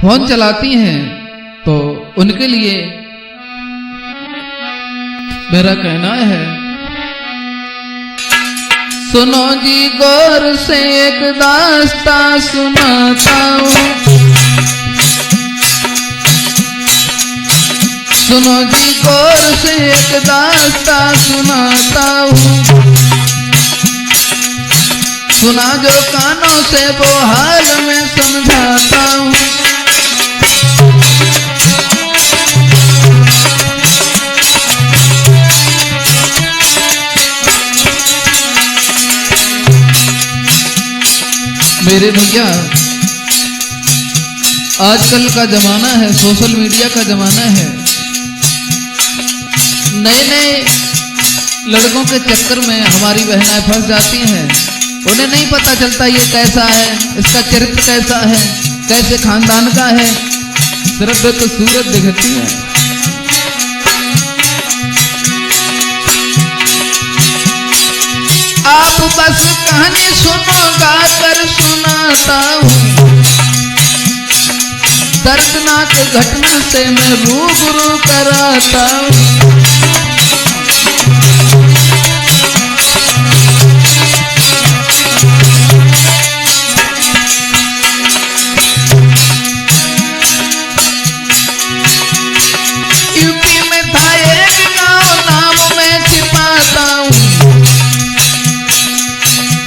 Phone चलाती हैं तो उनके लिए मेरा कहना है, सुनो जी गौर से एक दास्ता सुनाता हूँ, सुनो जी गौर से एक दास्ता सुनाता हूँ, सुना जो कानों से वो हाल में समझाता हूँ। मेरे भैया, आजकल का जमाना है, सोशल मीडिया का जमाना है। नए नए लड़कों के चक्कर में हमारी बहनें फंस जाती हैं। उन्हें नहीं पता चलता ये कैसा है, इसका चरित्र कैसा है, कैसे खानदान का है, सिर्फ तो सूरत दिखती है। आप बस कहानी सुनो, गाकर सुनाता हूँ, दर्दनाक घटना से मैं रूबरू कराता हूँ। यूपी में था एक गाँव, नाम मैं छिपाता हूँ,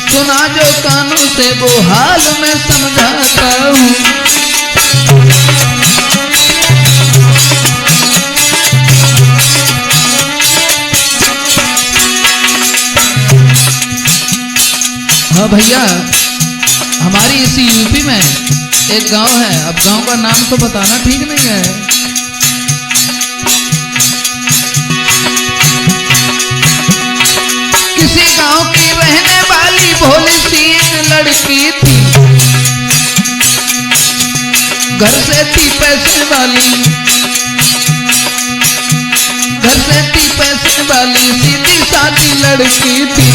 सुना जो कानों से वो हाल में समझाता हूँ। हाँ भैया, हमारी इसी यूपी में एक गांव है। अब गांव का नाम तो बताना ठीक नहीं है। किसी गांव की रहने वाली भोली सी एक लड़की थी, घर से थी पैसे वाली, घर से थी पैसे वाली, सीधी सादी लड़की थी।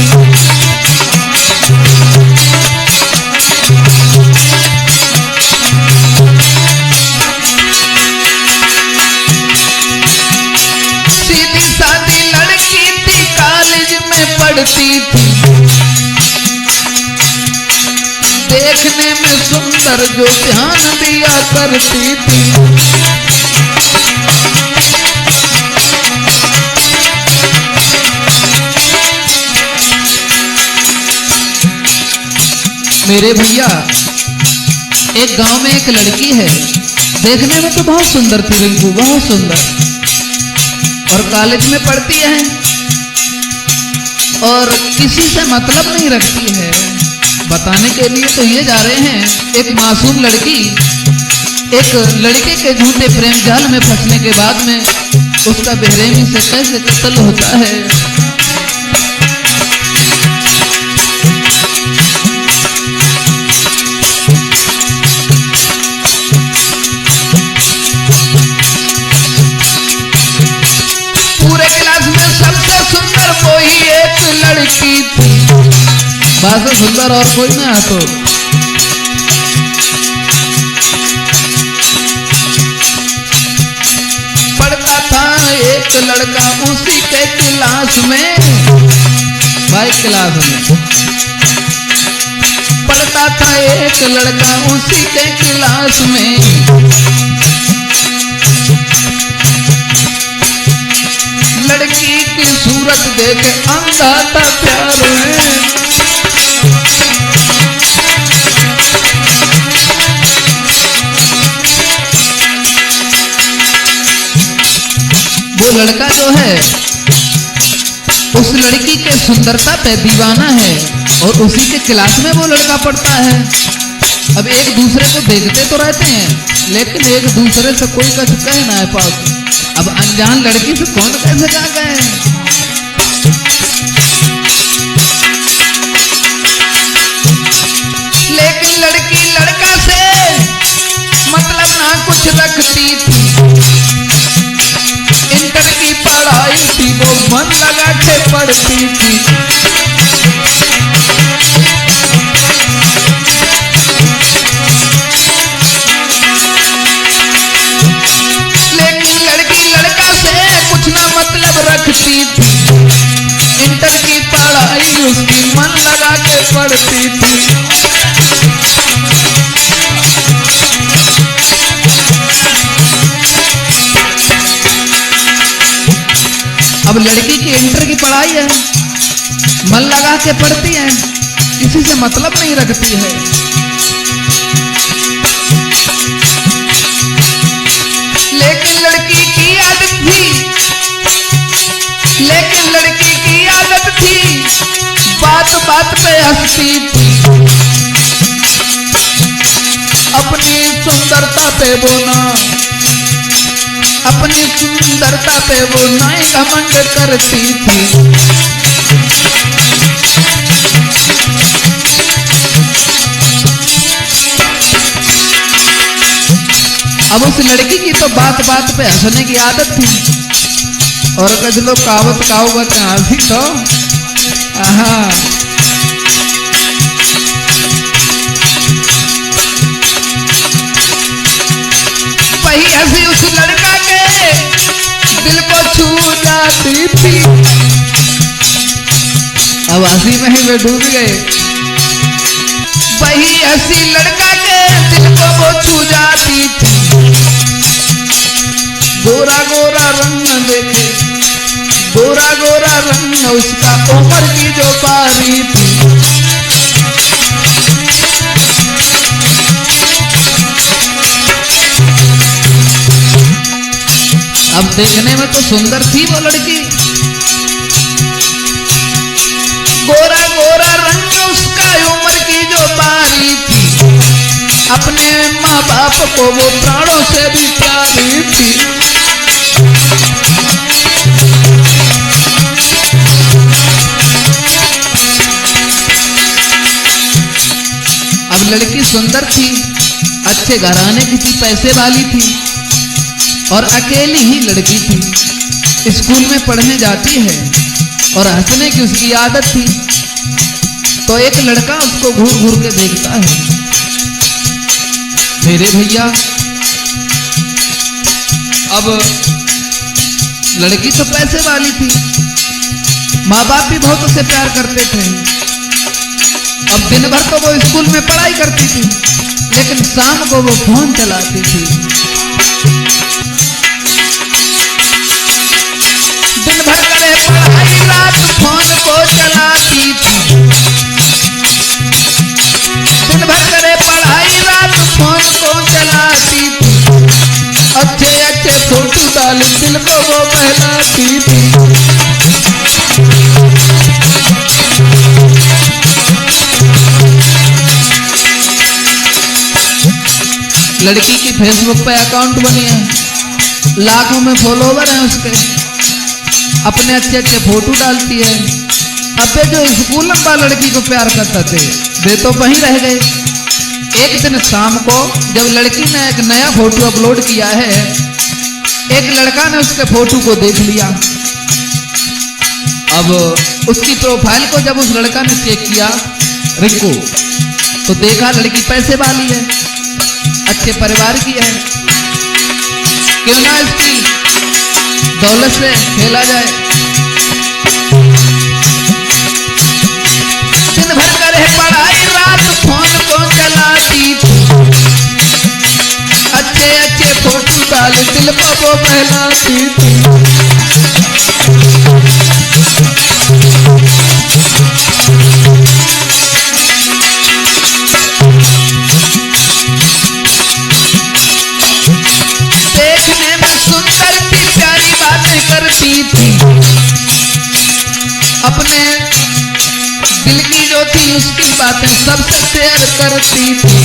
सीधी सादी लड़की थी, कॉलेज में पढ़ती थी, देखने में सुंदर जो ध्यान दिया करती थी। मेरे भैया, एक गांव में एक लड़की है, देखने में तो बहुत सुंदर थी रिंकू, बहुत सुंदर, और कॉलेज में पढ़ती है और किसी से मतलब नहीं रखती है। बताने के लिए तो ये जा रहे हैं, एक मासूम लड़की एक लड़के के झूठे प्रेम जाल में फंसने के बाद में उसका बेरहमी से कैसे कत्ल होता है। पूरे क्लास में सबसे सुंदर कोई एक लड़की थी, बात सुंदर और कोई ना तो। पढ़ता था एक लड़का उसी के क्लास में, भाई क्लास में पढ़ता था एक लड़का उसी के क्लास में। लड़की की सूरत देख अंधा था प्यार में, वो लड़का जो है उस लड़की के सुंदरता पे दीवाना है और उसी के क्लास में वो लड़का पढ़ता है। अब एक दूसरे को देखते तो रहते हैं लेकिन एक दूसरे से कोई कछ कह ना है पास। अब अनजान लड़की से कौन कैसे कहा गए। लेकिन लड़की लड़का से मतलब ना कुछ रखती थी, इंटर की पढ़ाई थी वो मन लगा के पढ़ती थी। रखती थी, इंटर की पढ़ाई उसकी मन लगा के पढ़ती थी। अब लड़की की इंटर की पढ़ाई है, मन लगा के पढ़ती है, किसी से मतलब नहीं रखती है। लेकिन लड़की की आदत थी, लेकिन लड़की की आदत थी, बात बात पे हंसती थी, अपनी सुंदरता पे वो ना, अपनी सुंदरता पे वो नाई घमंड करती थी। अब उस लड़की की तो बात बात पे हंसने की आदत थी, और कद लोग कावत कावत हंसी तो वही हंसी उस लड़का के दिल को छू जाती थी। अब हंसी में ही वे डूब गए। वही हंसी लड़का के दिल को वो छू जाती थी। गोरा गोरा रंग देखे, गोरा गोरा रंग उसका, उम्र की जो पारी थी। अब देखने में तो सुंदर थी वो लड़की, गोरा गोरा रंग उसका, उम्र की जो पारी थी। अपने माँ बाप को वो प्राणों से भी प्यारी थी। अब लड़की सुंदर थी, अच्छे घराने की थी, पैसे वाली थी, और अकेली ही लड़की थी। स्कूल में पढ़ने जाती है और हंसने की उसकी आदत थी। तो एक लड़का उसको घूर घूर के देखता है। मेरे भैया, अब लड़की तो पैसे वाली थी, माँ बाप भी बहुत उसे प्यार करते थे। अब दिन भर तो वो स्कूल में पढ़ाई करती थी, लेकिन शाम को वो फोन चलाती थी। दिन भर करे पढ़ाई, रात फोन को चलाती थी। दिन भर करे पढ़ाई, रात फोन को चलाती थी। अच्छे अच्छे फोटो डाल दिल को वो बहलाती थी। लड़की की फेसबुक पे अकाउंट बनी है, लाखों में फॉलोवर हैं उसके, अपने अच्छे अच्छे फोटो डालती है। अबे जो स्कूल में लड़की को प्यार करता थे वे तो वहीं रह गए। एक दिन शाम को जब लड़की ने एक नया फोटो अपलोड किया है, एक लड़का ने उसके फोटो को देख लिया। अब उसकी प्रोफाइल को जब उस लड़का ने चेक किया, रिंकू, तो देखा लड़की पैसे वाली है, अच्छे परिवार की है, क्यों ना इसकी दौलत से खेला जाए। दिन भर करे पढ़ाई, रात फोन को चलाती थी। अच्छे अच्छे फोटो डाल दिल को वो बहलाती थी। देखने में सुंदर थी, प्यारी बातें करती थी, अपने दिल की जो थी उसकी बातें सबसे शेयर करती थी।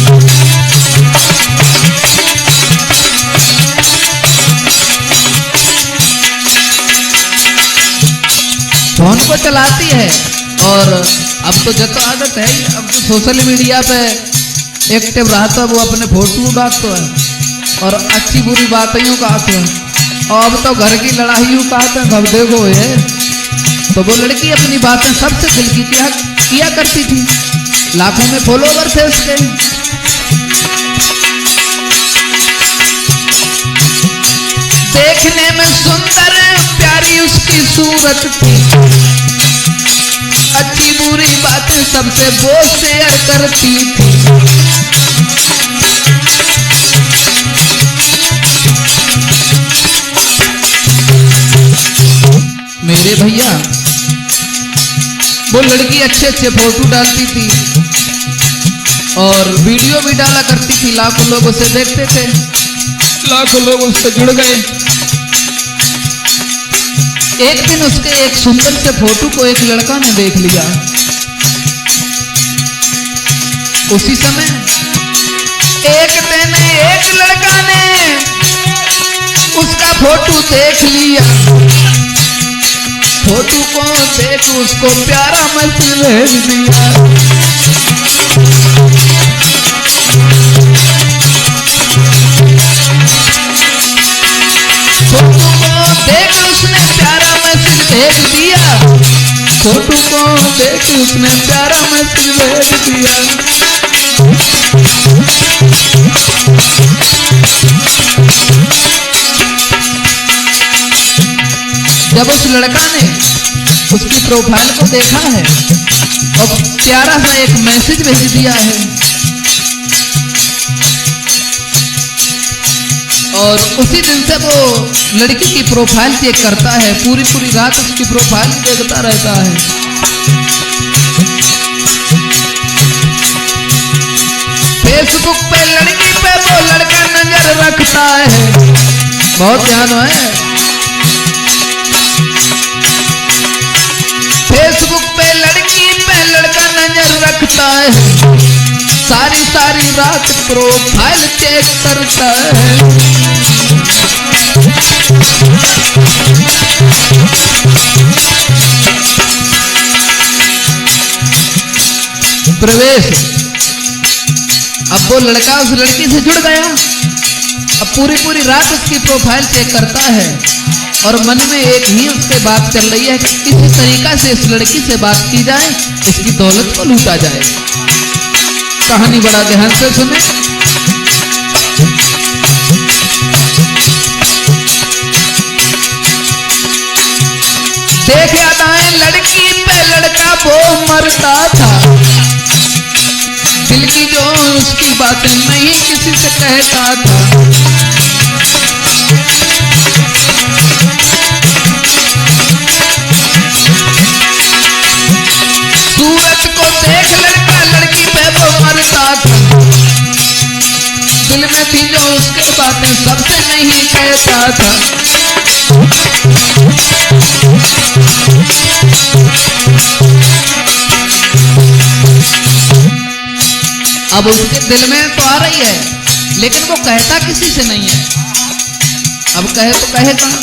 फोन को चलाती है, और अब तो जब तो आदत है ही, अब तो सोशल मीडिया पे एक्टिव रहता है, वो अपने फोटो डालता है और अच्छी बुरी बातें कहते हैं। और अब तो घर की लड़ाई कहते हैं, अब देखो ये तो वो लड़की अपनी बातें सबसे दिल की किया करती थी। लाखों में फॉलोवर थे उसके। देखने में सुंदर प्यारी उसकी उसकी सूरत थी, अच्छी बुरी बातें सबसे वो शेयर करती थी। मेरे भैया वो लड़की अच्छे अच्छे फोटो डालती थी और वीडियो भी डाला करती थी, लाखों लोग उसे देखते थे, लाखों लोग उससे जुड़ गए। एक दिन उसके एक सुंदर से फोटो को एक लड़का ने देख लिया। उसी समय एक दिन एक लड़का ने उसका फोटो देख लिया। फोटो को देख उसको प्यारा मैसेज भेज दिया। फोटो को देख उसने प्यारा मैसेज भेज दिया। फोटो को देख उसने प्यारा मैसेज भेज दिया। जब उस लड़का ने उसकी प्रोफाइल को देखा है और प्यारा सा एक मैसेज भेज दिया है और उसी दिन से वो लड़की की प्रोफाइल चेक करता है, पूरी पूरी रात उसकी प्रोफाइल देखता रहता है। फेसबुक पे लड़की पे वो लड़का नजर रखता है, बहुत ध्यान है। फेसबुक पे लड़की पे लड़का नजर रखता है, सारी सारी रात प्रोफाइल चेक करता है। प्रवेश, अब वो लड़का उस लड़की से जुड़ गया। अब पूरी पूरी रात उसकी प्रोफाइल चेक करता है और मन में एक ही उसके बात चल रही है कि किसी तरीका से इस लड़की से बात की जाए, इसकी दौलत को लूटा जाए। कहानी बड़ा ध्यान से सुने। देख अदाएं लड़की पे लड़का वो मरता था, दिल की जो उसकी बातें नहीं किसी से कहता था। सूरत को देख लड़का लड़की पे वो मरता था, दिल में थी जो उसके बातें सबसे नहीं कहता था। अब उसके दिल में तो आ रही है लेकिन वो कहता किसी से नहीं है। अब कहे तो कहे कहां।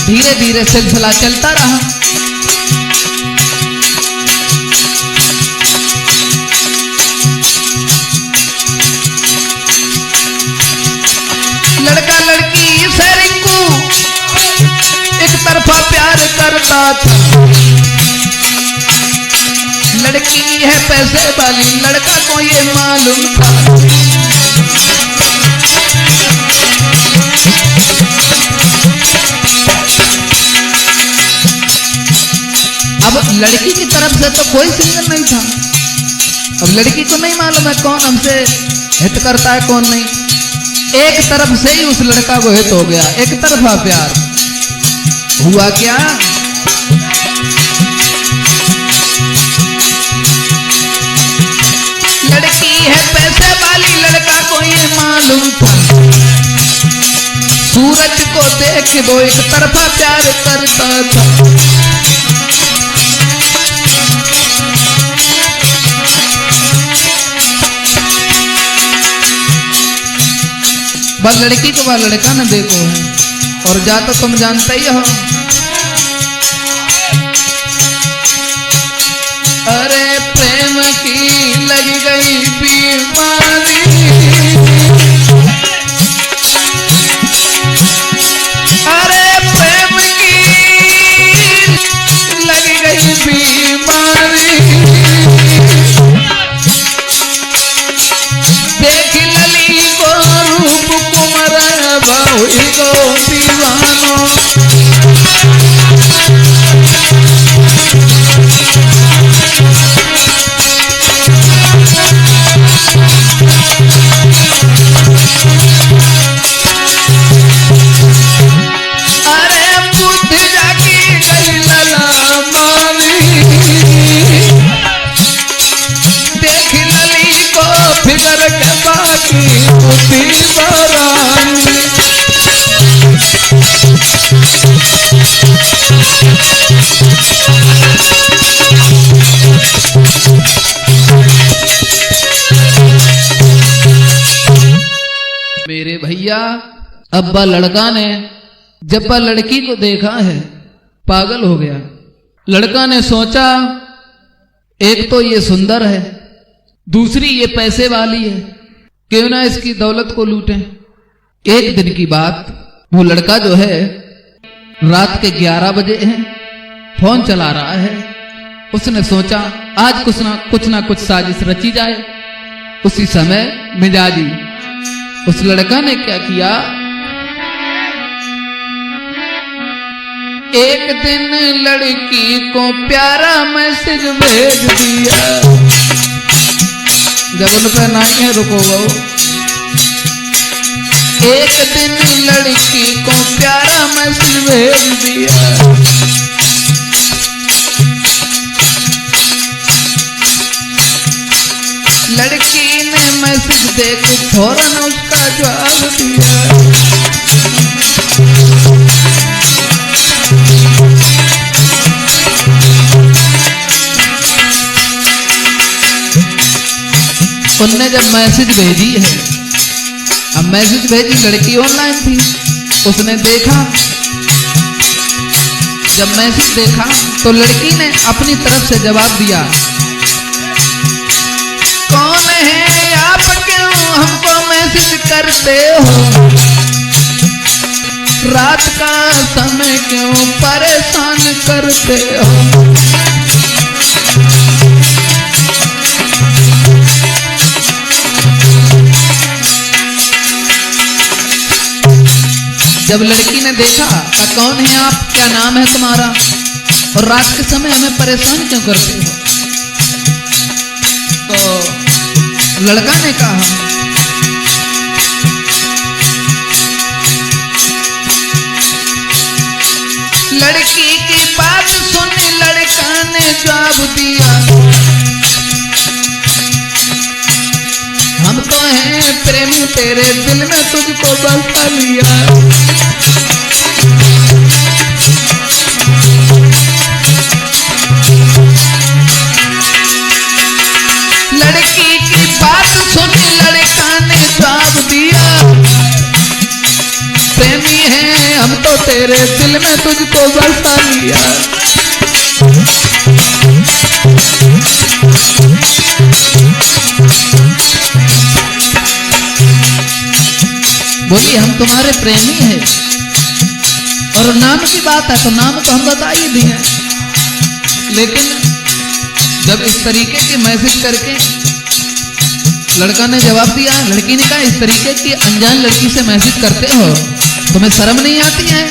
धीरे धीरे सिलसिला चलता रहा। लड़का लड़की से रिंकू एक तरफा प्यार करता था। लड़की है पैसे वाली, लड़का को ये मालूम था। अब लड़की की तरफ से तो कोई सिंगल नहीं था। अब लड़की को नहीं मालूम है कौन हमसे हित करता है कौन नहीं। एक तरफ से ही उस लड़का को हित हो गया, एक तरफा प्यार हुआ। क्या लड़की है पैसे वाली, लड़का को ये मालूम था। सूरज को देख वो एक तरफा प्यार करता था। बस लड़की को वह लड़का न देखो है और जा तो तुम जानते ही हो। अरे प्रेम की लग गई बीमारी, अरे प्रेम की लग गई बीमारी। देख लली को रूप कुमर बहु को दीवानो। दीवारानी। मेरे भैया, अब्बा लड़का ने जब लड़की को देखा है पागल हो गया। लड़का ने सोचा एक तो ये सुंदर है, दूसरी ये पैसे वाली है, क्यों ना इसकी दौलत को लूटें। एक दिन की बात, वो लड़का जो है रात के 11 बजे है, फोन चला रहा है। उसने सोचा आज कुछ ना कुछ साजिश रची जाए। उसी समय मिजाजी उस लड़का ने क्या किया, एक दिन लड़की को प्यारा मैसेज भेज दिया। जब उन पे नहीं है रुको वो, एक दिन लड़की को प्यारा मैसेज भेज दिया। लड़की ने मैसेज देख फौरन उसका जवाब दिया। उनने जब मैसेज भेजी है, अब मैसेज भेजी, लड़की ऑनलाइन थी, उसने देखा। जब मैसेज देखा तो लड़की ने अपनी तरफ से जवाब दिया, कौन है आप, क्यों हमको मैसेज करते हो, रात का समय क्यों परेशान करते हो। जब लड़की ने देखा कौन है आप, क्या नाम है तुम्हारा, और रात के समय हमें परेशान क्यों करते हो, तो लड़का ने कहा, लड़की की बात सुन लड़का ने जवाब दिया, हम तो हैं प्रेमी, तेरे दिल में तुझको बसा लिया। लड़की की बात सुन लड़का ने जवाब दिया, प्रेमी हैं हम तो तेरे दिल में तुझको बसा लिया। बोली हम तुम्हारे प्रेमी हैं, और नाम की बात है तो नाम तो हम बता ही दिए, लेकिन जब इस तरीके के मैसेज करके लड़का ने जवाब दिया, लड़की ने कहा इस तरीके की अनजान लड़की से मैसेज करते हो, तुम्हें शर्म नहीं आती है,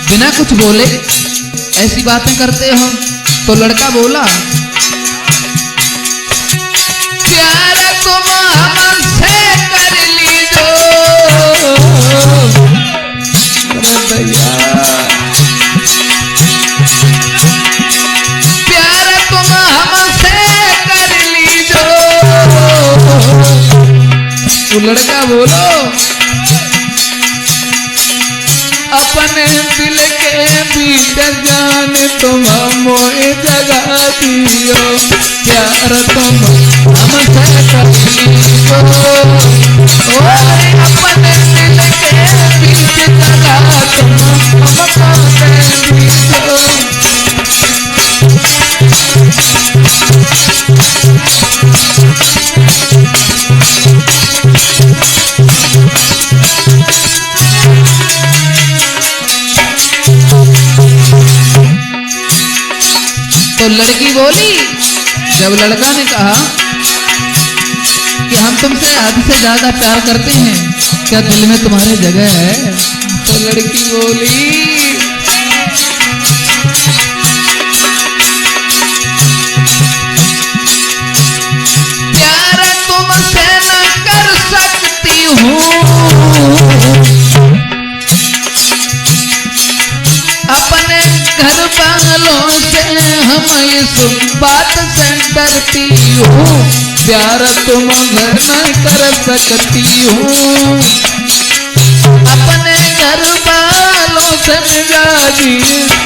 बिना कुछ बोले ऐसी बातें करते हो। तो लड़का बोला, प्यार तुम हमसे कर लीजो, अरे भैया प्यार तुम हमसे कर लीजो। वो लड़का बोलो, अपने दिल के बीच जान तुम मोए जगा दियो, प्यार तुम हमसे कर लीजो, अपने दिल के बीच जगा तुम हमको दे दीजो। तो लड़की बोली, जब लड़का ने कहा कि हम तुमसे हद से ज्यादा प्यार करते हैं, क्या दिल में तुम्हारे जगह है, तो लड़की बोली, प्यार तुमसे न कर सकती हूँ, अपने घर वालों से हम इस बात से डरती हूँ, प्यार तुम घर नहीं कर सकती हूँ। अपने घर वालों से मिजाजी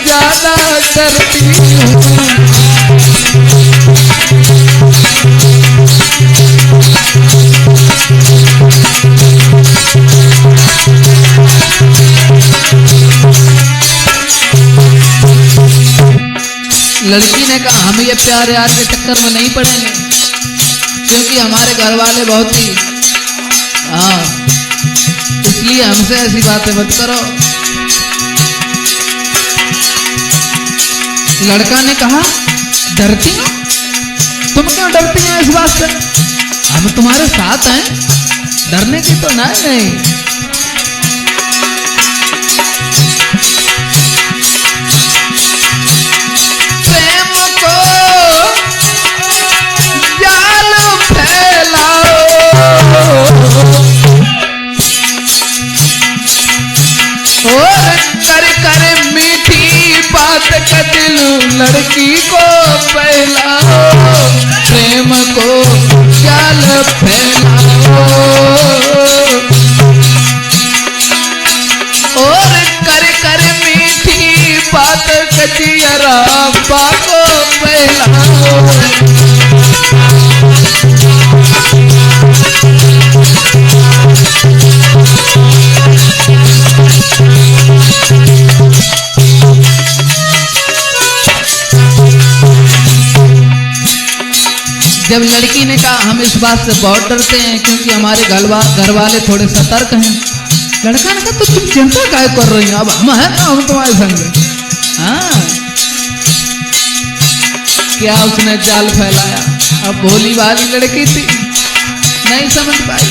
ज्यादा करती हूँ। लड़की ने कहा हम ये प्यार यार के चक्कर में नहीं पड़ेंगे, क्योंकि हमारे घर वाले बहुत ही इसलिए हमसे ऐसी बातें मत करो। लड़का ने कहा डरती हो? तुम क्यों डरती हो इस बात से? हम तुम्हारे साथ हैं, डरने की तो नहीं। और कर मीठी बात का दिल लड़की को फैलाओ, प्रेम को जाल फैलाओ। और कर मीठी बात का जियरा को फैलाओ। जब लड़की ने कहा हम इस बात से बहुत डरते हैं क्योंकि हमारे घर वाले थोड़े सतर्क हैं, लड़का ने कहा तो तुम चिंता काहे कर रही हो, अब हम हैं ना, हम तुम्हारे संग। हाँ, क्या उसने जाल फैलाया। अब भोली वाली लड़की थी, नहीं समझ पाई।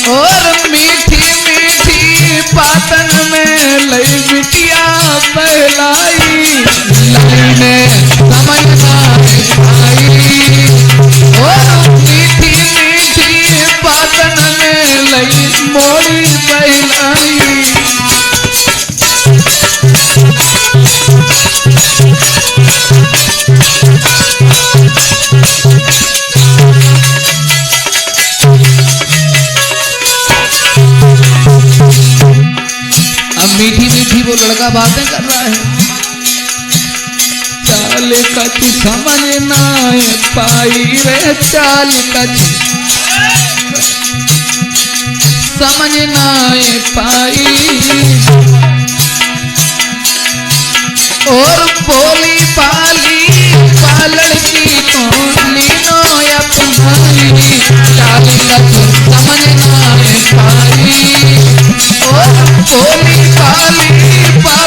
और मीठी मीठी बातन में लई बिटिया बहलाई, लाइने समझ ना आई। और मीठी मीठी बातन में लई मोरी बहलाई। मीठी मीठी वो लड़का बातें कर रहा है। चाल कची समझ ना पाई रे, चाल कची समझ ना पाई। और बोली पाली लड़की को लीनो अपनाई, चाल कची समझ ना पाई। और बोली पाली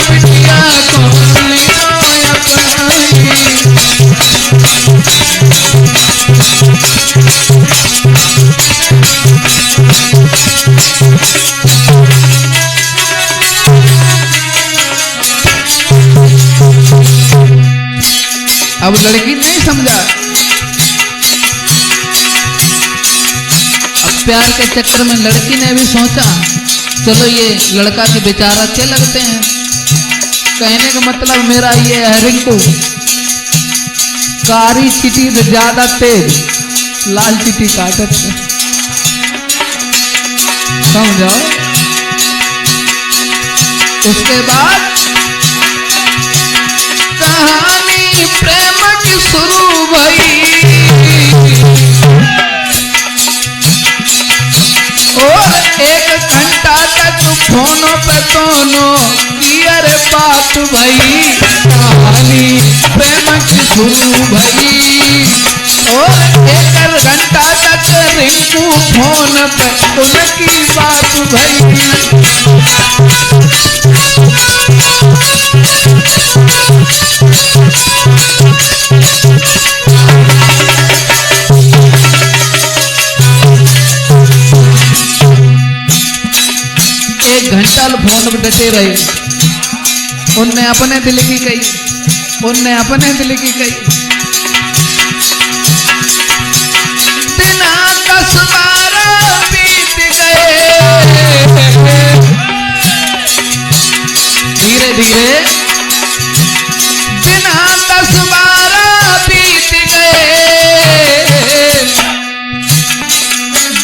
बिटिया को लीनो अपनाई। अब लड़की नहीं समझा। अब प्यार के चक्कर में लड़की ने भी सोचा चलो ये लड़का के विचार अच्छे लगते हैं। कहने का मतलब मेरा ये है रिंकू, कारी चीटी से ज्यादा तेज लाल चीटी काटत है, समझो। उसके बाद कहानी प्रेम की शुरू भई। और 1 घंटा तक फोनों पे दोनों की अरे बात भई। कहानी प्रेम की शुरू भई। और 1 घंटा तक रिंकू फोन पे उनकी बात भई। एक घंटा फोन पर डटे रहे। उनने अपने दिल की कही, उनने अपने दिल की कही। 12 बीत गए, धीरे धीरे बिना 10-12 बीत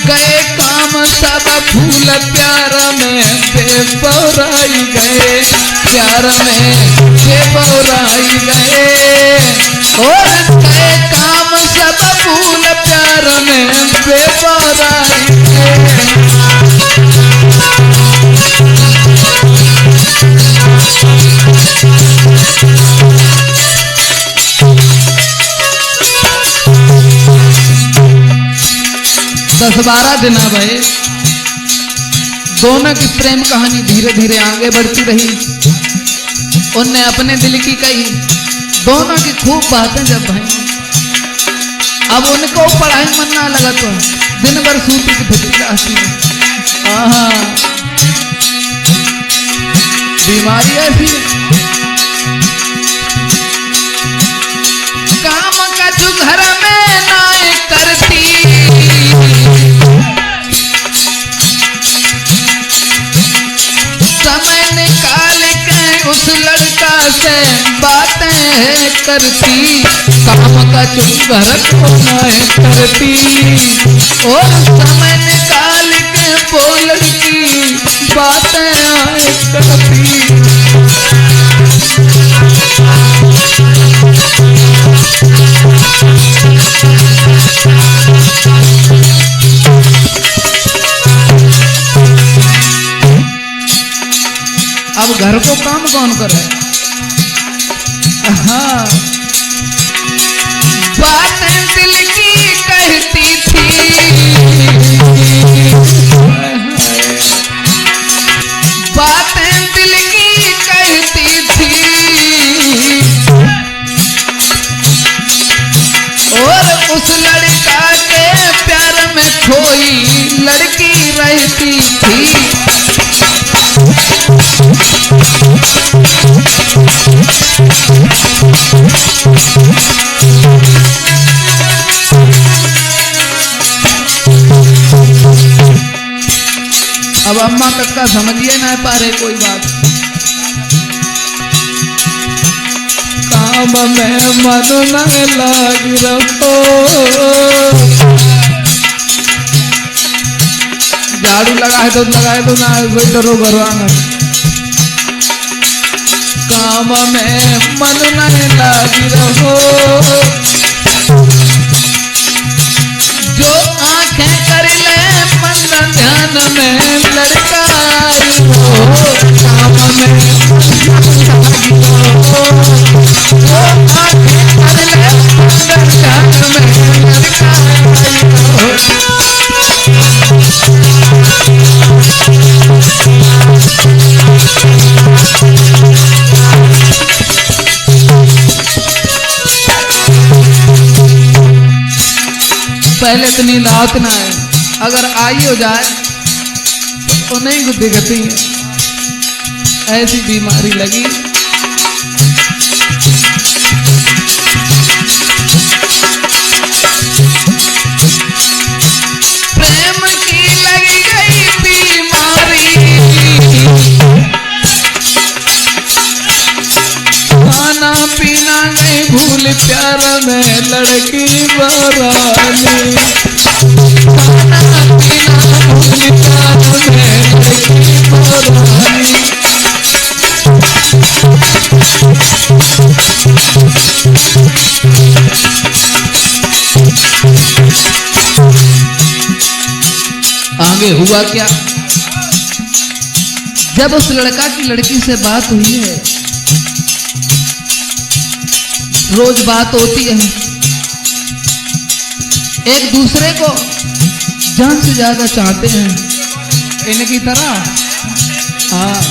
गए काम सब फूल प्यार में बेबौराई गए, प्यार में बेबौराई गए, और गए काम सब फूल प्यार में बेबौराई गए। 10-12 दिन भये, दोनों की प्रेम कहानी धीरे धीरे आगे बढ़ती रही। उनने अपने दिल की कही, दोनों की खूब बातें जब भई, अब उनको पढ़ाई मन ना लगा तो दिन भर सूती की भित्ती हंसी, बीमारी ऐसी काम का जो घर में नाए करती, समय निकाल के उस लड़का से बातें करती, काम का जो घर को नाए करती, और समय निकाल के वो लड़की बातें करती। अब घर को काम कौन करे? हाँ, बातें दिल की कहती थी, बातें दिल की कहती थी, और उस लड़का के प्यार में खोई लड़की रहती थी। अब अम्मा कक्का समझिए ना पा रहे कोई बात। काम में मन न लाग रहो, झाड़ू लगाए तो ना कोई डरो घरवाना, काम में मन न लाग रहो, जो आंखें कर ले मन ध्यान में लड़का हो, काम में जो आंखें कर ले मन ध्यान में लड़का हो। पहले इतनी लात ना है, अगर आई हो जाए तो नहीं दिखती है, ऐसी बीमारी लगी। प्रेम की लगी गई बीमारी, खाना पीना नहीं भूल प्यार में लड़की बरानी, खाना पीना भूल प्यार में लड़की बरानी। आगे हुआ क्या? जब उस लड़का की लड़की से बात हुई है, रोज बात होती है, एक दूसरे को जान से ज्यादा चाहते हैं, इनकी तरह। हाँ,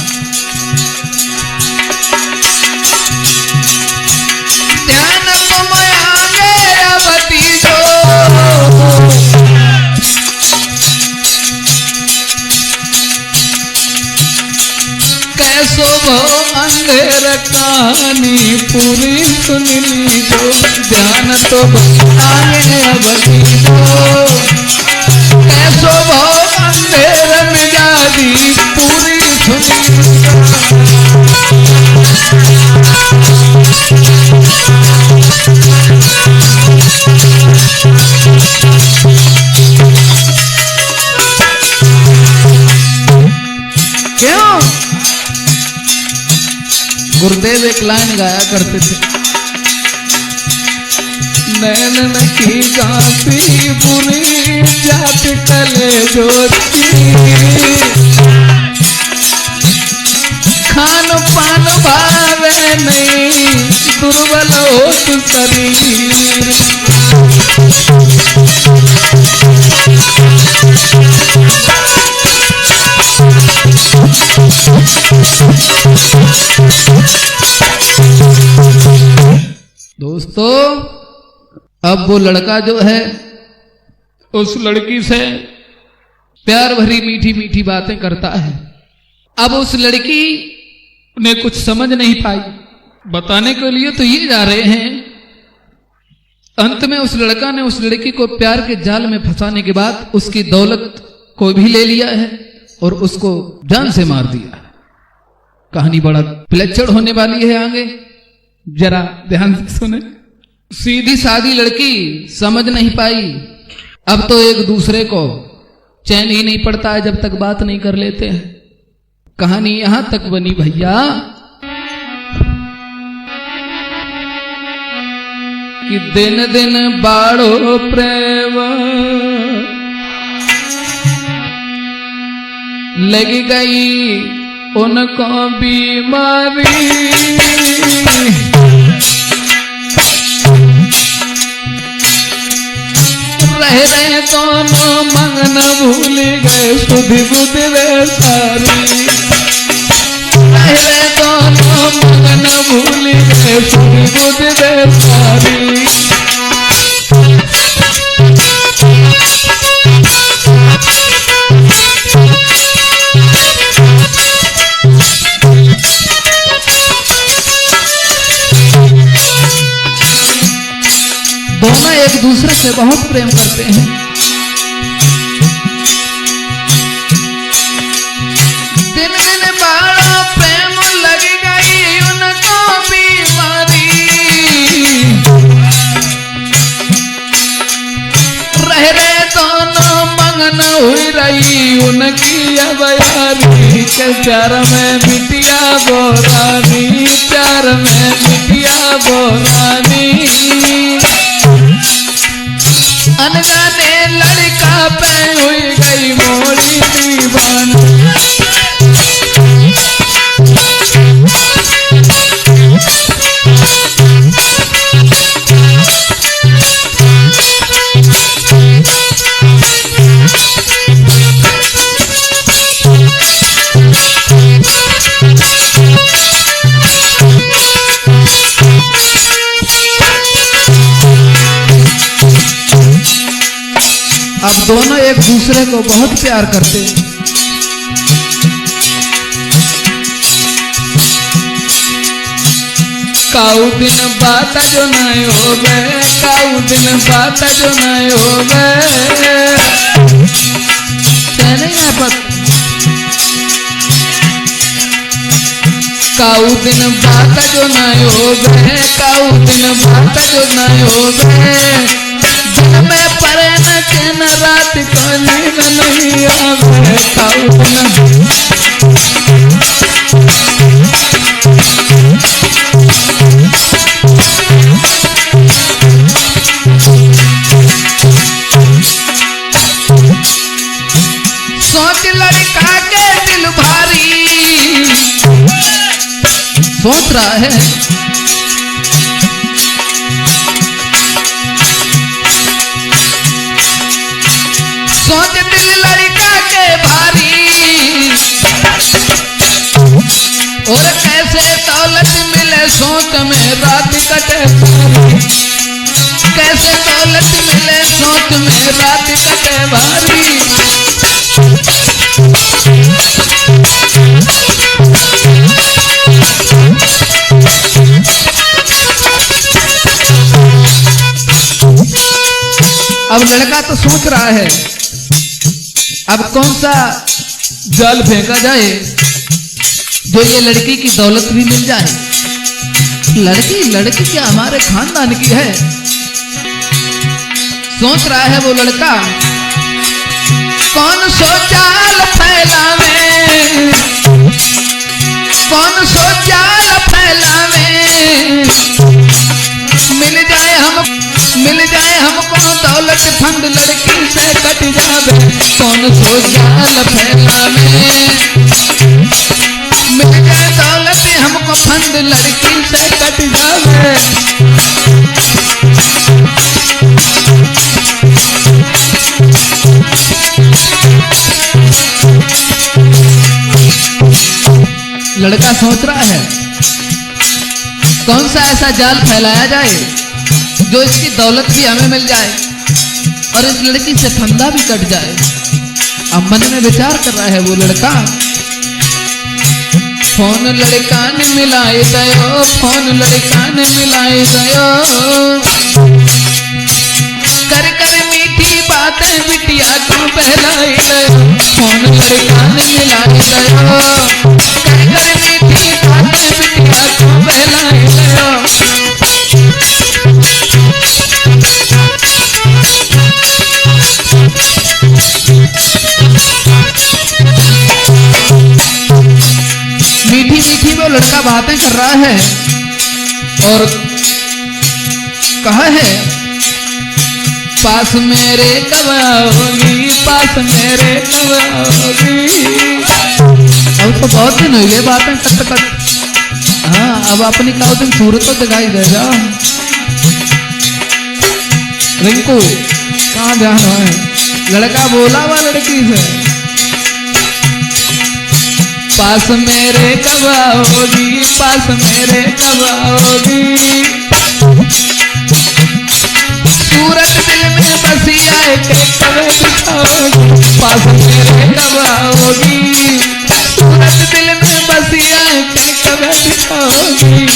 ध्यान तुम आगे अवती जो, कैसो भो अंधेर कहानी पूरी सुन लीजो, ध्यान तो आगे अवती जो। कैसो भव अंधेर मिजाजी पूरी क्यों? गुरुदेव एक लाइन गाया करते थे, नैन की गाती बुरी जात कले जोती, खान पान भावे नहीं दुर्बल होत शरीर। दोस्तों, अब वो लड़का जो है उस लड़की से प्यार भरी मीठी मीठी बातें करता है। अब उस लड़की ने कुछ समझ नहीं पाई, बताने के लिए तो ये जा रहे हैं। अंत में उस लड़का ने उस लड़की को प्यार के जाल में फंसाने के बाद उसकी दौलत को भी ले लिया है और उसको जान से मार दिया। कहानी बड़ा विलक्षण होने वाली है, आगे जरा ध्यान से सुने। सीधी सादी लड़की समझ नहीं पाई। अब तो एक दूसरे को चैन ही नहीं पड़ता है जब तक बात नहीं कर लेते हैं। कहानी यहां तक बनी भैया कि दिन दिन बाढ़ो प्रेम लग गई उनको बीमारी, रह रहे दोनों मंगन भूल गए सुधि बुध वे सारी, रह रहे दोनों मंगन भूल गए सुधि बुध वे सारी। दोनों एक दूसरे से बहुत प्रेम करते हैं। दिन दिन बाड़ा प्रेम लग गई उनको बीमारी, रह रहे दोनों मंगन हुई रही उनकी अब यारी के प्यार में बिटिया बोरानी, प्यार में बिटिया बोरानी। अनजाने लड़का पे हुई गई मोरी दीवानी, अब दोनों एक दूसरे को बहुत प्यार करते हैं। काऊ दिन बात जो नहीं हो गए, काऊ दिन बात जो नहीं हो गए, नहीं आपत काऊ दिन बात जो नहीं हो गए, काऊ दिन बात जो नहीं हो गए, दिन में परे न चैन रात को नींद नहीं आवे, काऊ दिन सोच लड़का के दिल भारी, सोच रहा है सोच दिल लड़का के भारी, और कैसे दौलत मिले सोच में रात कटे भारी, कैसे दौलत मिले सोच में रात कटे भारी। अब लड़का तो सोच रहा है अब कौन सा जाल फेंका जाए जो ये लड़की की दौलत भी मिल जाए? लड़की क्या हमारे खानदान की है? सोच रहा है वो लड़का, कौन सो जाल फैलावे, कौन सो जाल फैलावे, मिल जाए हमको दौलत फंड लड़की से कट जावे, कौन सो जाल फैलावे, मिल जाए दौलत हमको फंड लड़की से कट जावे। लड़का सोच रहा है कौन सा ऐसा जाल फैलाया जाए जो इसकी दौलत भी हमें मिल जाए और इस लड़की से फंदा भी कट जाए। अब मन में विचार कर रहा है वो लड़का, फोन लड़का ने मिलाए गयो, फोन लड़का ने मिलाए गयो, कर कर मीठी बातें बिटिया को बहलाए गयो, फोन लड़का ने मिलाए गयो, कर कर मीठी बातें बिटिया को बहलाए गयो। मीठी मीठी वो लड़का बातें कर रहा है और कहा है, पास मेरे कब आओगी, पास मेरे कब आओगी। अब तो बहुत दिन हुई है बातें कट कट। हाँ, अब अपनी का दिन सूरत तो दिखाई देगा। रिंकू कहाँ ध्यान है? लड़का बोला हुआ लड़की से, पास मेरे कब आओगी, पास मेरे कब आओगी, सूरत दिल में बसी आए के कब दिखाओगी, पास मेरे कब आओगी, सूरत दिल में बसी आए के कब दिखाओगी।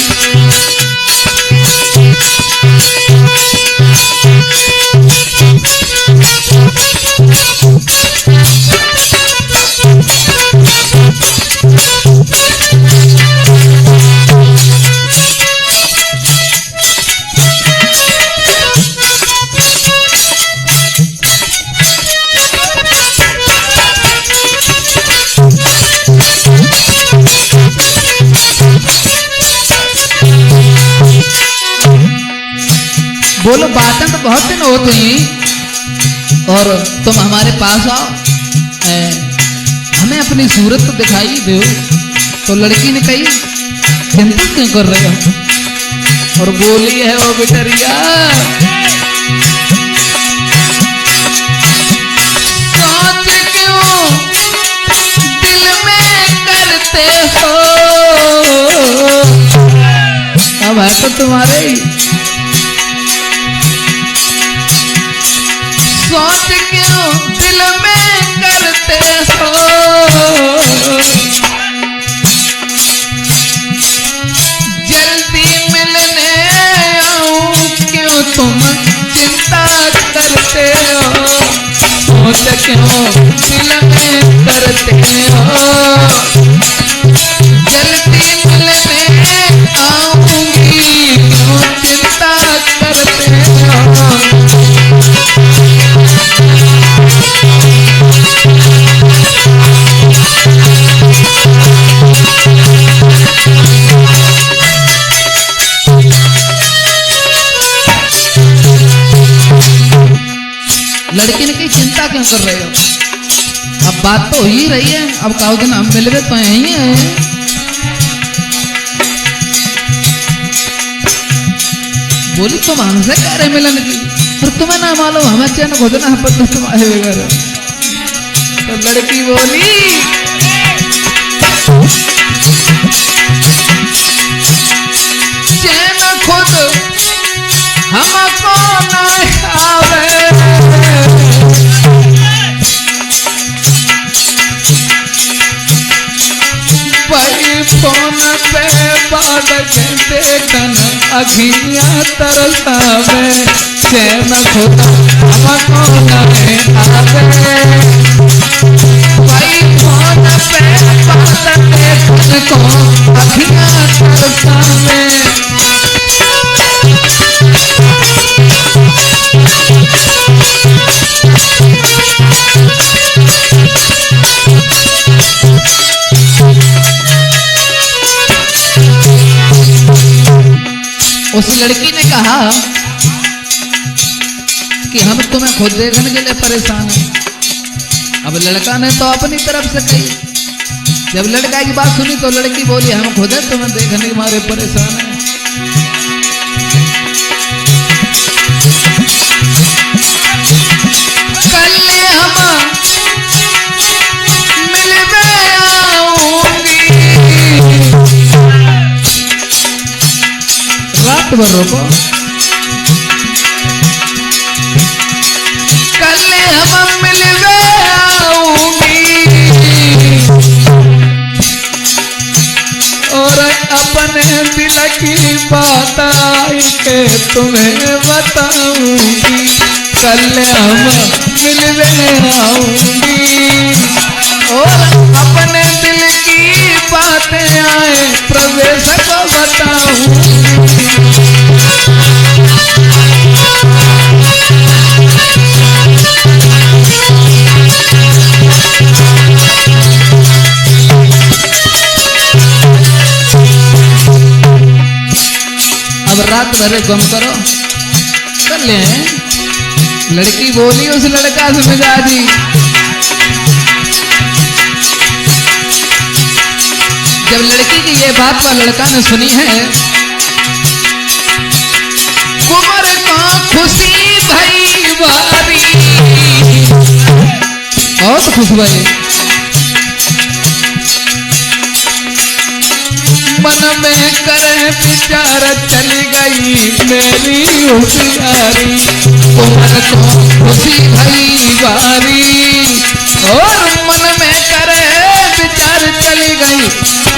बोलो, बातें तो बहुत दिन हो गई और तुम हमारे पास आओ, हमें अपनी सूरत तो दिखाई दो। तो लड़की ने कही, चिंता क्यों कर रहे हो? और बोली है वो बिटरिया, सोच क्यों दिल में करते हो, अब है तो तुम्हारे ही, सोच क्यों दिल में करते हो, जल्दी मिलने आऊं क्यों तुम चिंता करते हो, सोच क्यों दिल में करते हो, जल्दी मिलने आऊंगी क्यों चिंता करते हो। लड़की ने कही, चिंता क्यों कर रहे हो? अब बात तो हो ही रही है, अब कहो दिन हम मिल गए तो यही है। बोली, तुम हमसे कह रहे मिलन की और तुम्हें ना मालूम हमें चैन खोजना है पर तुम्हारे बगैर। तो लड़की बोली, चैन खुद हमको ना आवे, भाई फोन पे बाद के देखन अखियां तरसावे चैन खुदा हमको नहीं आवे भाई फोन पे बात देखन को अखियां तरसावे उस लड़की ने कहा कि हम तुम्हें खुद देखने के लिए परेशान हैं। अब लड़का ने तो अपनी तरफ से कही। जब लड़का की बात सुनी तो लड़की बोली हम खुद है तुम्हें देखने के मारे परेशान हैं। कल हम मिलवे आऊंगी रात भर रोको कल हम मिलवे आऊंगी और अपने दिल की बात आई के तुम्हें बताऊंगी कल हम मिलवे आऊंगी और अपने दिल की बातें आए प्रवेश को बताऊंगी। अब रात भर गम करो कर ले। लड़की बोली उस लड़का से मिजाजी जब लड़की की ये बात का लड़का ने सुनी है कुंवर को खुशी भई बारी बहुत खुश भई मन में करे विचार चली गई मेरी होशियारी कुंवर को खुशी भई बारी और मन में करे विचार चली गई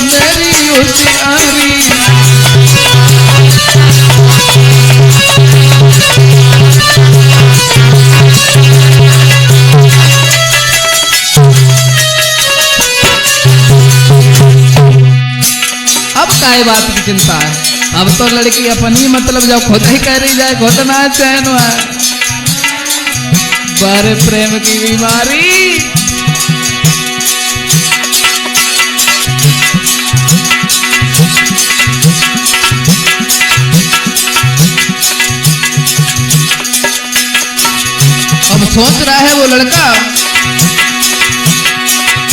मेरी होशियारी। अब काय बात की चिंता है। अब तो लड़की अपनी मतलब जब खुद ही कह रही जाए खुद ना चैन है बारे प्रेम की बीमारी। अब सोच रहा है वो लड़का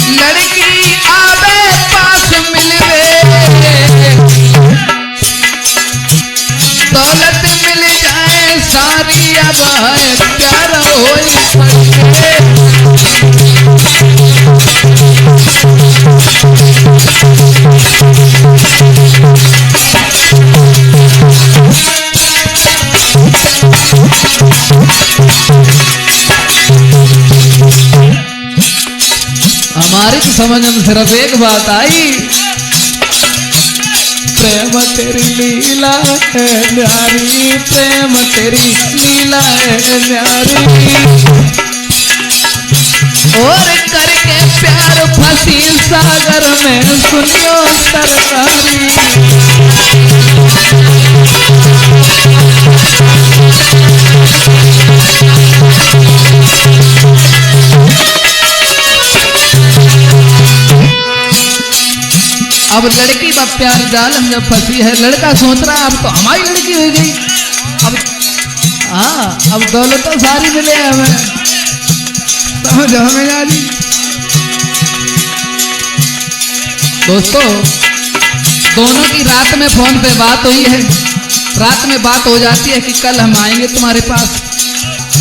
लड़की आवे पास मिलवे दौलत मिल जाए सारी अब प्यार होई पड़े। हमारी तो समझ में सिर्फ एक बात आई प्रेम तेरी लीला है न्यारी प्रेम तेरी लीला है न्यारी और करके प्यार फंसी सागर में सुनियो सरकारी। अब लड़की का प्यार जाल में जब फंसी है लड़का सोच रहा है अब तो हमारी लड़की हो गई। अब हाँ अब दौलत तो सारी मिले हमें समझो हमें गाली। दोस्तों दोनों की रात में फोन पे बात हुई है। रात में बात हो जाती है कि कल हम आएंगे तुम्हारे पास।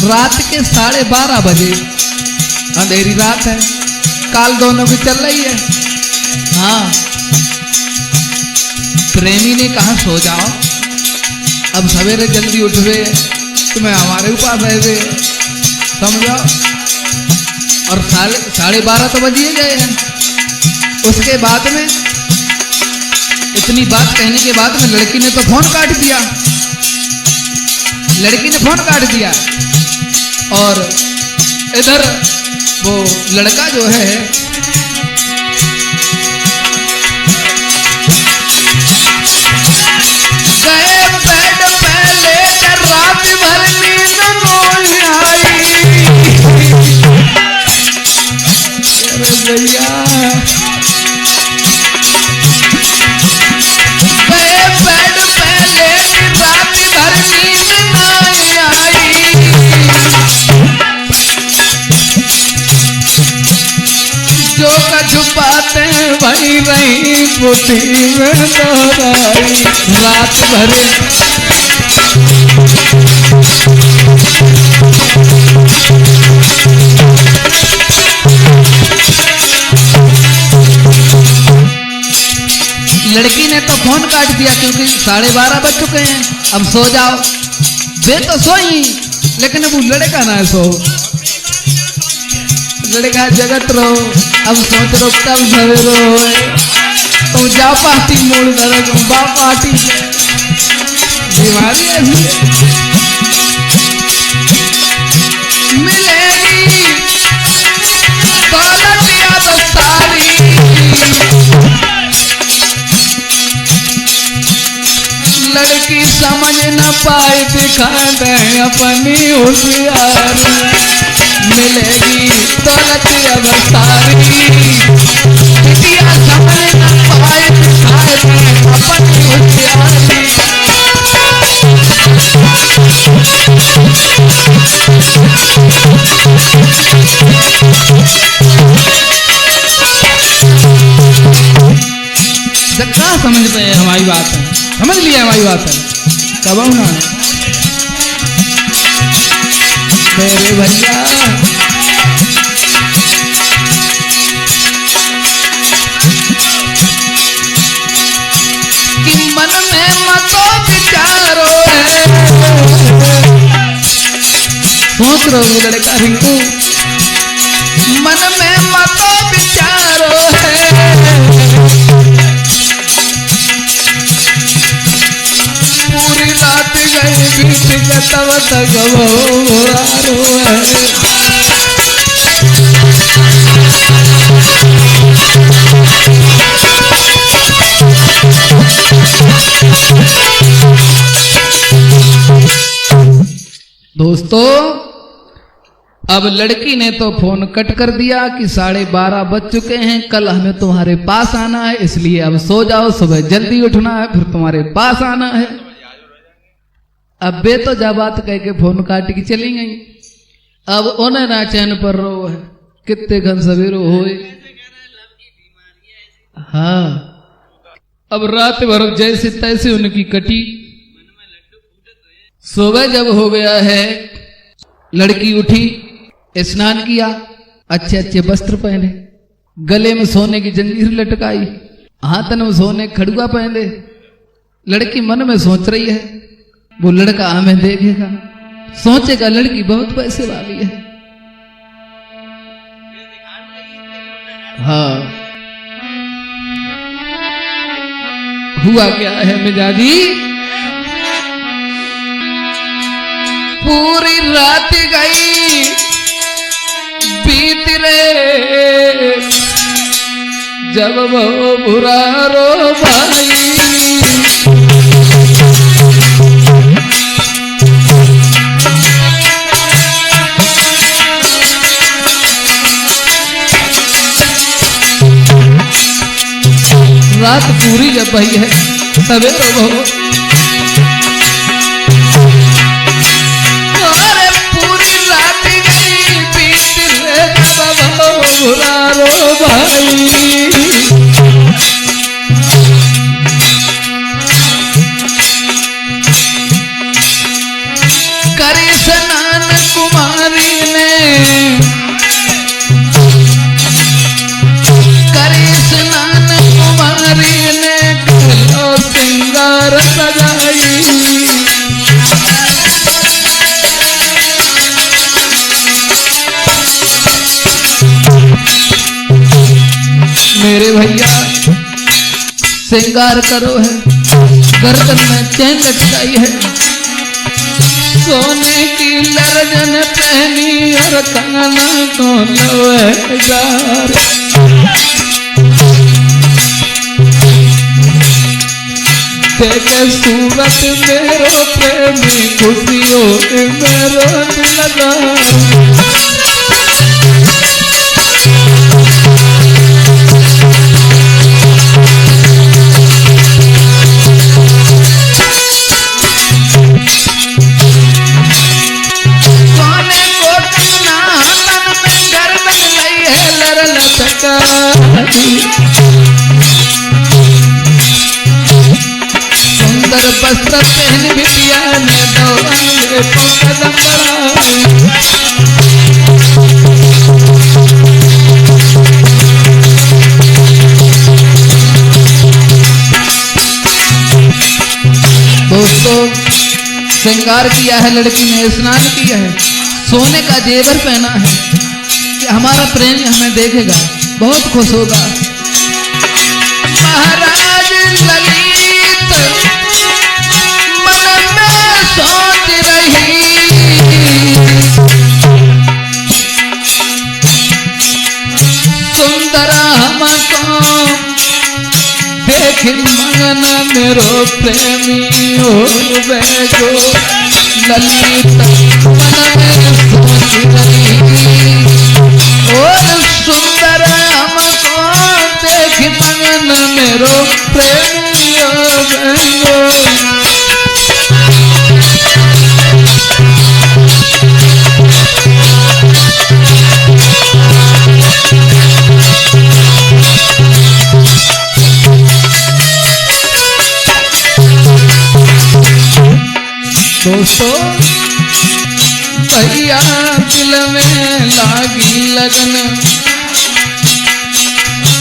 रात के 12:30 बजे अंधेरी रात है काल दोनों की चल रही है। हाँ प्रेमी ने कहा सो जाओ अब सवेरे जल्दी उठवे तुम्हें हमारे पास ऐसे समझो। और 12:30 तो बजिए गए हैं। उसके बाद में इतनी बात कहने के बाद में लड़की ने तो फोन काट दिया। लड़की ने फोन काट दिया और इधर वो लड़का जो है गए बेड पे लेकर रात भर नींद नहीं आई। अरे भैया गए बेड पे लेकर रात भर नींद नहीं आई। जो का छुपाते वही रही पुती में दोहराई। रात भर लड़की ने तो फोन काट दिया क्योंकि 12:30 बज चुके हैं। अब सो जाओ। वे तो सोई लेकिन वो लड़का ना सो। लड़का जगत रहो। अब सोच रो कब सवेरो होए तो जा पार्टी मोड़ करे बा पार्टी बीमारी ऐसी मिलेगी दौलत या तो सारी। लड़की समझ न पाई दिखा दे अपनी होशियारी। मिलेगी दौलत अब सारी। बिटिया समझ न पाए दिखाए दे अपनी होशियारी। कहाँ समझ पे हमारी बात है। समझ लिया हमारी बात है कब ना मेरे भैया। कि मन में मतो विचारो है। सोच रहे हो लड़का रिंकू मन में मतो विचारो है। पूरी रात गई बीत के तब तक वो रो है। दोस्तों अब लड़की ने तो फोन कट कर दिया कि 12:30 बज चुके हैं। कल हमें तुम्हारे पास आना है इसलिए अब सो जाओ। सुबह जल्दी उठना है फिर तुम्हारे पास आना है। अब बे तो जा बात कह के फोन काट के चली गई। अब उन्हें ना चैन पर रो है कितने घन सवेरो होए। हाँ अब रात भर जैसे तैसे उनकी कटी। सुबह जब हो गया है लड़की उठी स्नान किया अच्छे अच्छे वस्त्र पहने गले में सोने की जंजीर लटकाई हाथन में सोने खड़ुआ पहने। लड़की मन में सोच रही है वो लड़का हमें देखेगा सोचेगा लड़की बहुत पैसे वाली है। हाँ हुआ क्या है मिजाजी। पूरी रात गई बीत रे जब वो बुरा रो भाई। रात पूरी जब भई है सवेरे वो बुरा रो भाई। करे स्नान कुमारी ने करे स्नान कुमारी ने कलो सिंगार सजाई। मेरे भैया श्रृंगार करो है, गर्दन में चैन लटकाई है, सोने की लरजन पहनी और काना को लवेदार। देखे सूरत मेरो प्रेमी खुशियों मेरो दिलदार। सुंदर वस्त्र पहन बिटिया ने दौड़े को कदम बढ़ाए। दोस्तों, श्रृंगार किया है लड़की ने, स्नान किया है, सोने का जेवर पहना है कि हमारा प्रेमी हमें देखेगा, बहुत खुश होगा। महाराज ललित मन में सोच रही, सुंदरा हमको देख मगन मेरो प्रेमी हो गो। ललित मन में सोच रही और सुंदर हमको देख मगन मेरो प्रेमी हो गो। दोस्तों, भैया दिल में लागी लगन,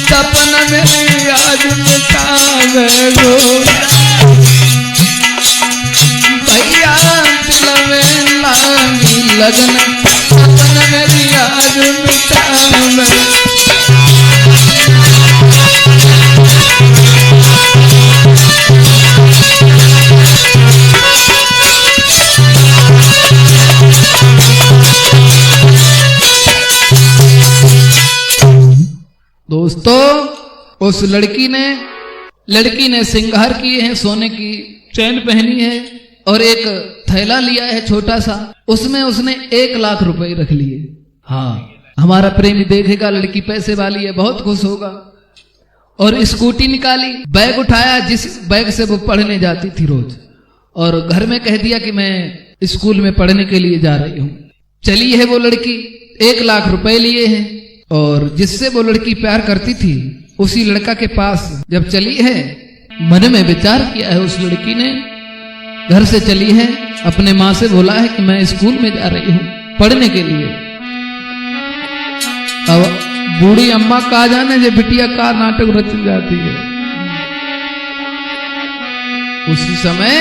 सपन में आज मिटावे गो। भैया दिल में लागी लगन, सपन में आज मिटावे। दोस्तों, उस लड़की ने श्रृंगार किए हैं, सोने की चैन पहनी है और एक थैला लिया है छोटा सा, उसमें उसने 1 लाख रुपए रख लिए। हाँ, हमारा प्रेमी देखेगा लड़की पैसे वाली है, बहुत खुश होगा। और स्कूटी निकाली, बैग उठाया जिस बैग से वो पढ़ने जाती थी रोज, और घर में कह दिया कि मैं स्कूल में पढ़ने के लिए जा रही हूँ। चली है वो लड़की, 1 लाख रुपए लिए हैं, और जिससे वो लड़की प्यार करती थी उसी लड़का के पास जब चली है, मन में विचार किया है उस लड़की ने, घर से चली है, अपने माँ से बोला है कि मैं स्कूल में जा रही हूँ पढ़ने के लिए। अब बूढ़ी अम्मा कहा जाने जे बिटिया का नाटक रच जाती है। उसी समय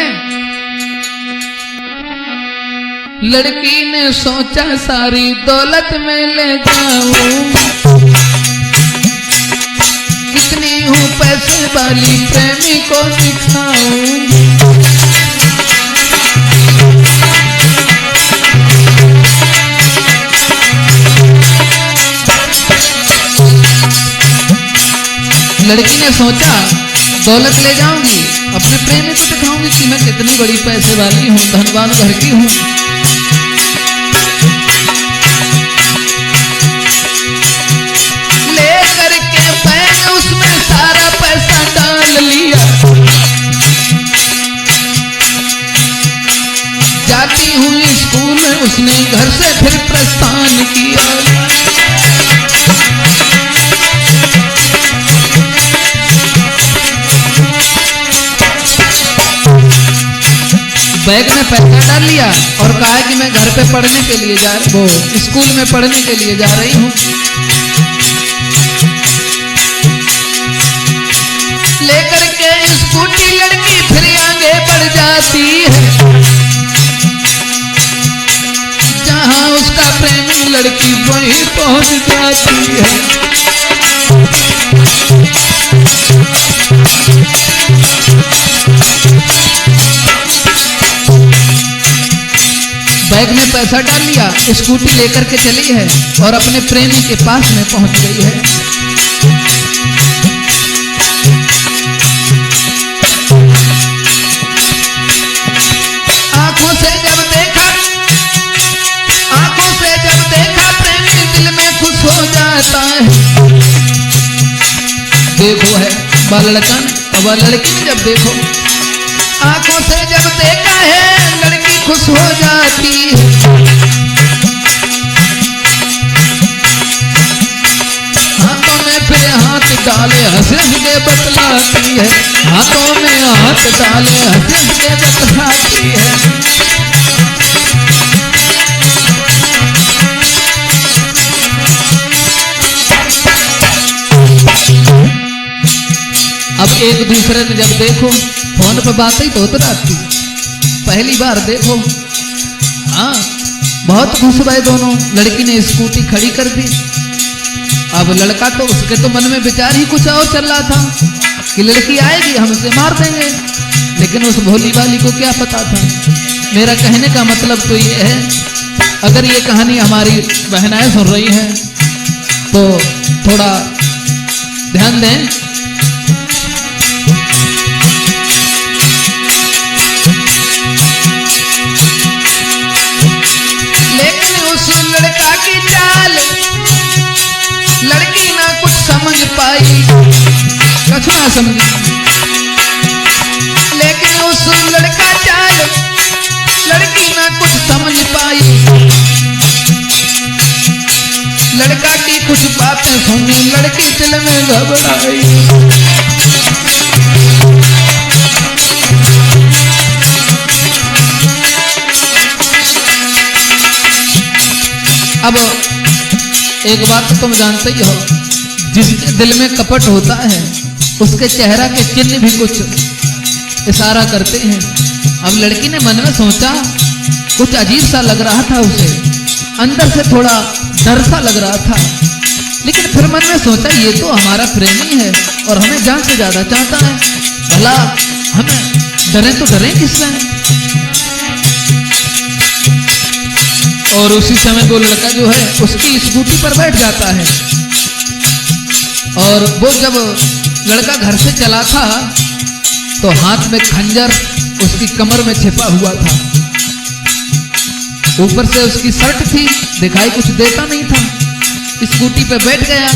लड़की ने सोचा सारी दौलत में ले जाऊं, कितनी हूँ पैसे वाली प्रेमी को दिखाऊं। लड़की ने सोचा दौलत ले जाऊंगी, अपने प्रेमी को दिखाऊंगी कि मैं कितनी बड़ी पैसे वाली हूँ, धनवान घर की हूँ। लेकर के बैग उसमें सारा पैसा डाल लिया, जाती हूँ स्कूल में उसने घर से फिर प्रस्थान किया। बैग में पैसा डाल लिया और कहा कि मैं घर पे पढ़ने के लिए वो स्कूल में पढ़ने के लिए जा रही हूँ। लेकर के स्कूटी लड़की फिर आगे बढ़ जाती है, जहाँ उसका प्रेमी लड़की वहीं पहुंच जाती है। बैग में पैसा डाल लिया, स्कूटी लेकर के चली है और अपने प्रेमी के पास में पहुंच गई है। आंखों से जब देखा प्रेमी दिल में खुश हो जाता है। देखो है वह लड़का और वह लड़की जब देखो, आंखों से जब देखा है लड़की खुश हो जाती है। हाथों में फिर हाथ डाले हंस के बतलाती है, हाथों में हाथ डाले हंस के बतलाती है। अब एक दूसरे ने जब देखो, फोन पर बात ही तो होती रहती, पहली बार देखो, हाँ बहुत खुश भाई दोनों। लड़की ने स्कूटी खड़ी कर दी। अब लड़का तो उसके तो मन में विचार ही कुछ और चल रहा था कि लड़की आएगी हमसे मार देंगे, लेकिन उस भोली वाली को क्या पता था। मेरा कहने का मतलब तो ये है, अगर ये कहानी हमारी बहनाएं सुन रही हैं तो थोड़ा ध्यान दें। लड़की ना कुछ समझ पाई, कछु ना समझी, लेकिन उस लड़का चाल लड़की ना कुछ समझ पाई। लड़का की कुछ बातें सुनी, लड़की दिल में घबराई। अब एक बात तो तुम जानते ही हो, जिसके दिल में कपट होता है उसके चेहरा के चिन्ह भी कुछ इशारा करते हैं। अब लड़की ने मन में सोचा, कुछ अजीब सा लग रहा था उसे, अंदर से थोड़ा डर सा लग रहा था, लेकिन फिर मन में सोचा ये तो हमारा प्रेमी है और हमें जान से ज्यादा चाहता है, भला हमें डरे तो डरे किससे। और उसी समय वो लड़का जो है उसकी स्कूटी पर बैठ जाता है। और वो जब लड़का घर से चला था तो हाथ में खंजर उसकी कमर में छिपा हुआ था, ऊपर से उसकी शर्ट थी, दिखाई कुछ देता नहीं था। स्कूटी पे बैठ गया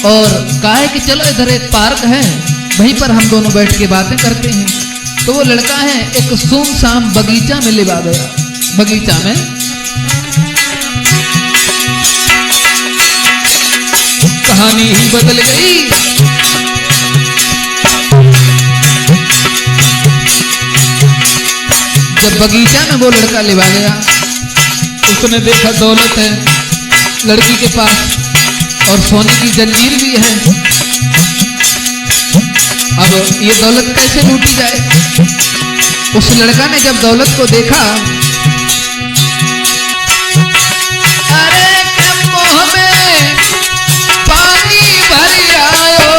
और कहा है कि चलो इधर एक पार्क है, वहीं पर हम दोनों बैठ के बातें करते हैं। तो वो लड़का है एक सुनसान बगीचा में ले गया। बगीचा में कहानी ही बदल गई। जब बगीचा में वो लड़का ले गया, उसने देखा दौलत है लड़की के पास और सोने की जंजीर भी है। अब ये दौलत कैसे लूटी जाए। उस लड़का ने जब दौलत को देखा, अरे के मुंह में पानी भर आयो,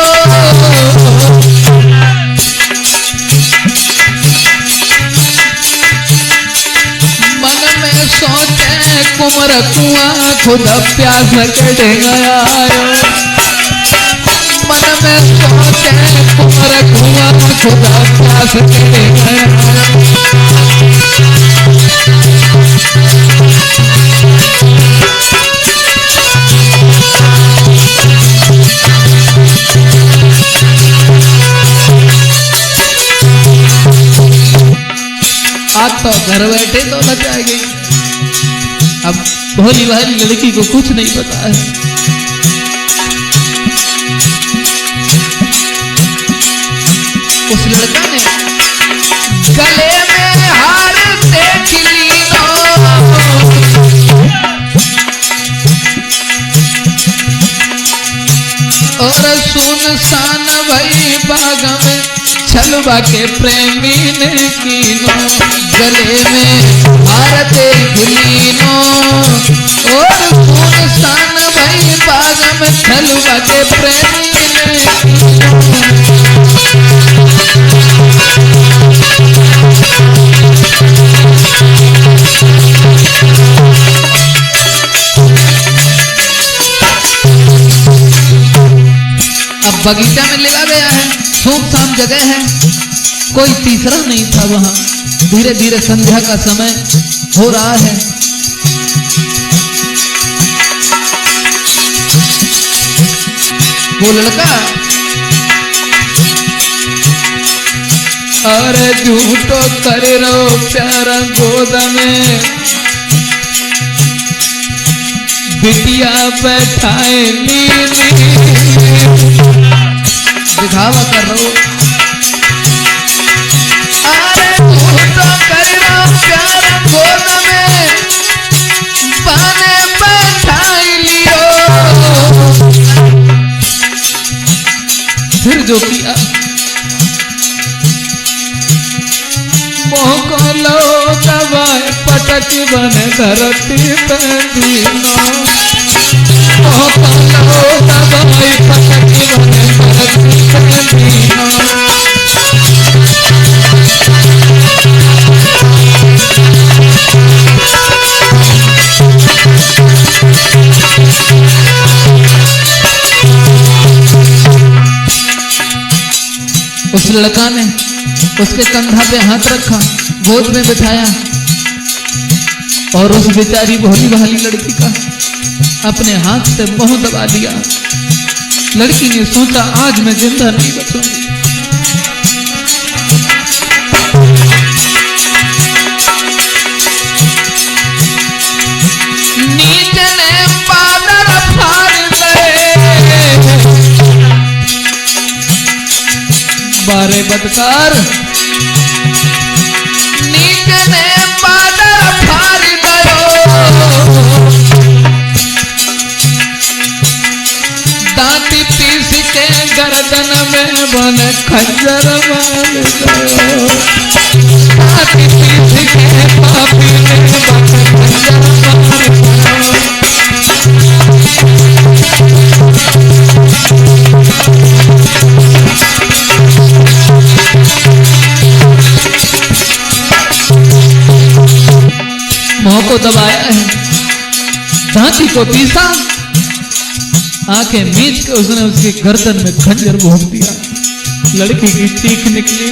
मन में सोचे कुंवर कुआं खुदा प्यास कट गया। मन में सोचे कुंवर कुआं खुदा प्यास कट गया। आज तो घर बैठे दौलत आएगी। अब भोली भाली लड़की को कुछ नहीं पता है। उस लड़का ने गले में हार देख ली और सुनसान भई बाग में छलवा के प्रेमी ने कीनो। गले में हार देख लीनो और सुनसान भई बाग में छलवा के प्रेमी ने कीनो। बगीचा में लेवा गया है, सुनसान जगह है, कोई तीसरा नहीं था वहां। धीरे धीरे संध्या का समय हो रहा है। वो लड़का अरे झूठो करे रहो प्यारा गोद में, बिटिया बैठाए नीली, दिखावा कर रहो। अरे झूठो करे रहो प्यारा गोद में, पाने बैठाई लियो। फिर जो किया मोह को लो दबाए पटक बन धरती पे दीनो, मोह को लो दबाए पटक बन धरती पे दीनो। उस लड़का ने उसके कंधा पे हाथ रखा, गोद में बिठाया और उस बेचारी भोली भाली लड़की का अपने हाथ से मुंह दबा दिया। लड़की ने सोचा आज मैं जिंदा नहीं बचूंगी। नीचे ने बादल फाड़ ले, बारे बदकार नीचे ने बादल फाड़ गयो, दांती पीस के गर्दन में बन खंजर मार गयो, दांती पीस के पापी में बन खंजर मार गयो। मुंह को दबाया है, दांती को पीसा, आंखें मीच के उसने उसकी गर्दन में खंजर भोंक दिया। लड़की की चीख निकली,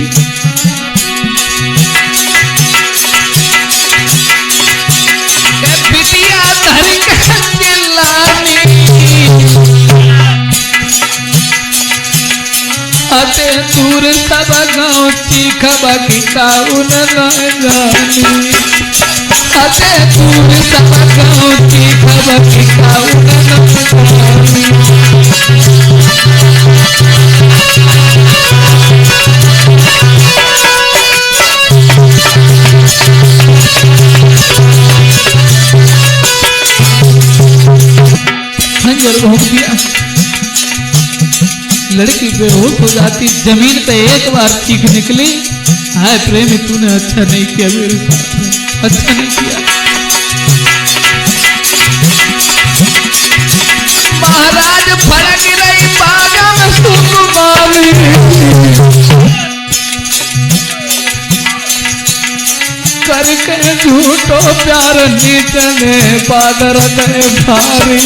बिटिया धर के चिल्लानी, अते दूर सब गाँव चीख बाकी काऊ न जानी, अते दूर सब गाँव चीख बाकी काऊ न जानी। खंजर भोंक दिया। लड़की बेहोश हो जाती, जमीन पे एक बार चीख निकली, हाय प्रेमी तूने अच्छा नहीं किया मेरे साथ में, अच्छा नहीं किया। महाराज फड़क रही बागम सुकुमारी, करके झूठो प्यार नीचने बादर दे भारी,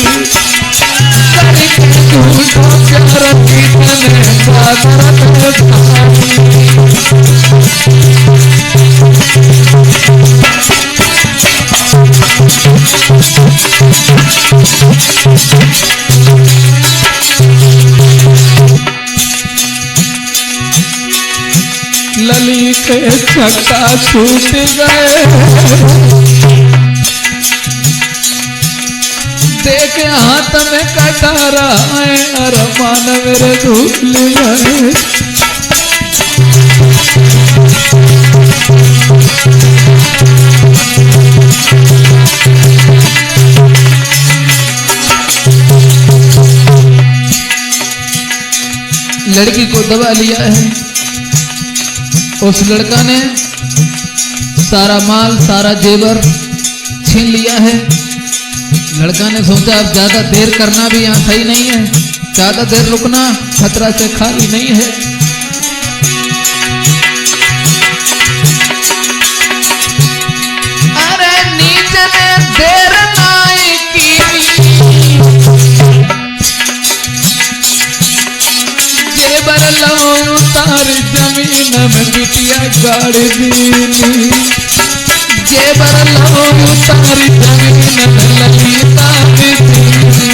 करके झूठो प्यार नीचने बादर दे भारी। लली के छक्का छूट गए, देख हाथ में कटारा है, अरमान मेरे धूल गए। लड़की को दबा लिया है। उस लड़का ने सारा माल सारा जेवर छीन लिया है। लड़का ने सोचा अब ज्यादा देर करना भी यहाँ सही नहीं है, ज्यादा देर रुकना खतरा से खाली नहीं है। अरे नीचे ने देर नाई की, उतार जमीन में बिटिया गाड़ दीनी जेवर लो उतार जमीन में ललिता दीनी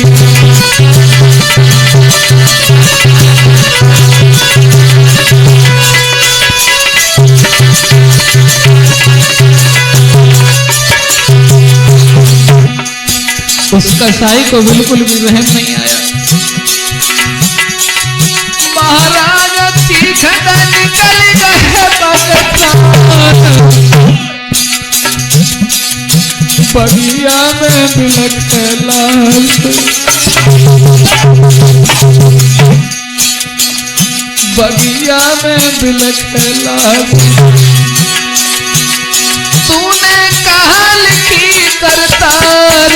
उस कसाई को बिल्कुल भी वहम नहीं आया। महाराज तीखन निकल गए पाकिस्तान बगिया में बिलख लाल बगिया में बिलख लाल तूने कहा लिखी करतार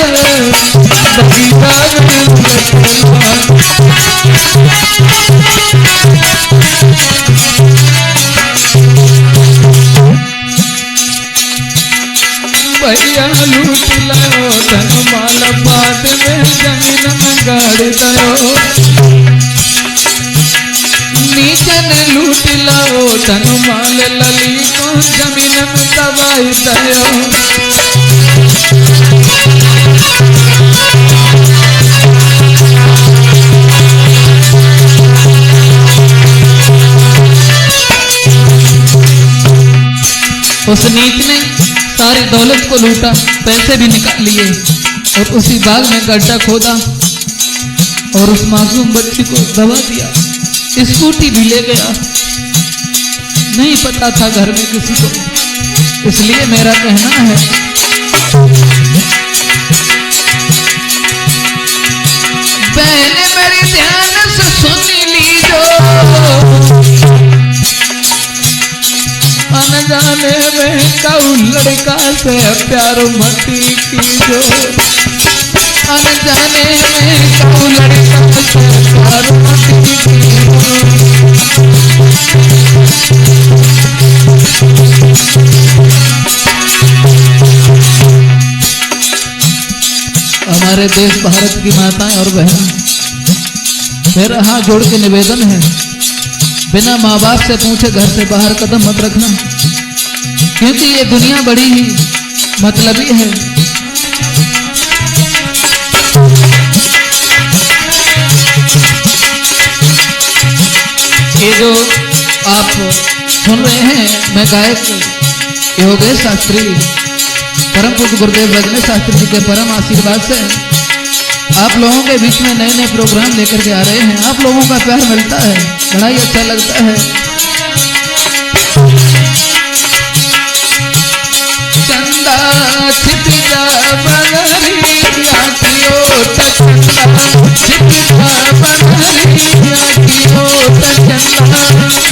बगिया में बिलख लाल भैया लूट लो धन माल बाद में जमीन में गाड़ दो नीचन लूट लो धन माल लली को जमीन में दबाई दो उस नीच ने सारी दौलत को लूटा, पैसे भी निकाल लिए और उसी बाग में गड्ढा खोदा और उस मासूम बच्ची को दबा दिया। स्कूटी भी ले गया, नहीं पता था घर में किसी को। इसलिए मेरा कहना है बहन मेरी ध्यान से सुन लीजो अनजाने में कऊ लड़का से प्यार मत कीजो अनजाने में कऊ लड़का से प्यार मत कीजो। हमारे देश भारत की माताएं और बहन मेरा हाथ जोड़ के निवेदन है, बिना माँ बाप से पूछे घर से बाहर कदम मत रखना, क्योंकि ये दुनिया बड़ी ही मतलबी है। ये जो आप सुन रहे हैं, मैं गायक योगेश शास्त्री परम पूज्य गुरुदेव रजनीश शास्त्री जी के परम आशीर्वाद से आप लोगों के बीच में नए नए प्रोग्राम लेकर के आ रहे हैं। आप लोगों का प्यार मिलता है, बड़ा ही अच्छा लगता है। चंदा छिप जा बनरिया कियो त चंदा छिप जा बनरिया कियो त चंदा